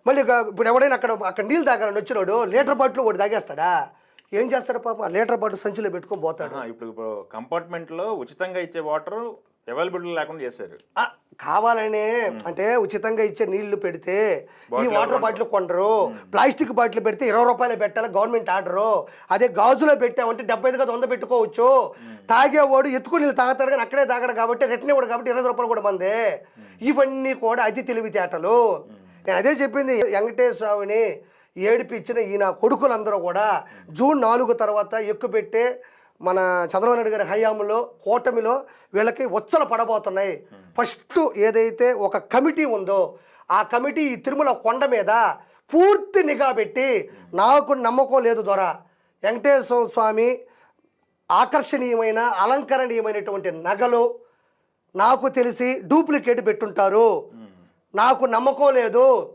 మళ్ళీ ఇప్పుడు ఎవడైనా అక్కడ నీళ్ళు తాగాలని వచ్చినాడు లీటర్ బాటిల్ ఒకటి తాగేస్తాడా? ఏం చేస్తాడు పాపం? ఆ లీటర్ బాటిల్ సంచిలో పెట్టుకొని పోతాడు. ఇప్పుడు కంపార్ట్మెంట్లో ఉచితంగా ఇచ్చే వాటర్ అవైలబిలిటీ లేకుండా చేశారు. కావాలనే అంటే ఉచితంగా ఇచ్చే నీళ్లు పెడితే ఈ వాటర్ బాటిల్ కొనరు. ప్లాస్టిక్ బాటిల్ పెడితే 20 రూపాయలు పెట్టాలి గవర్నమెంట్ ఆర్డరు. అదే గాజులో పెట్టామంటే 75 కదా 100 పెట్టుకోవచ్చు. తాగేవాడు ఎత్తుకుని నీళ్ళు తాగుతాడు కానీ అక్కడే తాగడు కాబట్టి రిటర్న్ ఇవ్వడు కాబట్టి 20 రూపాయలు కూడా మందే. ఇవన్నీ కూడా అతి తెలివితేటలు. నేను అదే చెప్పింది, వెంకటేశ్వర స్వామిని ఏడిపించిన ఈయన కొడుకులందరూ కూడా జూన్ 4 తర్వాత ఎక్కుపెట్టే మన చంద్రబాబు నాయుడు గారి హయాంలో కూటమిలో వీళ్ళకి వచ్చలు పడబోతున్నాయి. ఫస్ట్ ఏదైతే ఒక కమిటీ ఉందో ఆ కమిటీ ఈ తిరుమల కొండ మీద పూర్తి నిఘా పెట్టి, నాకు నమ్మకం లేదు దొర వెంకటేశ్వర స్వామి ఆకర్షణీయమైన అలంకరణీయమైనటువంటి నగలు నాకు తెలిసి డూప్లికేట్ పెట్టుంటారు. నాకు నమ్మకం లేదు.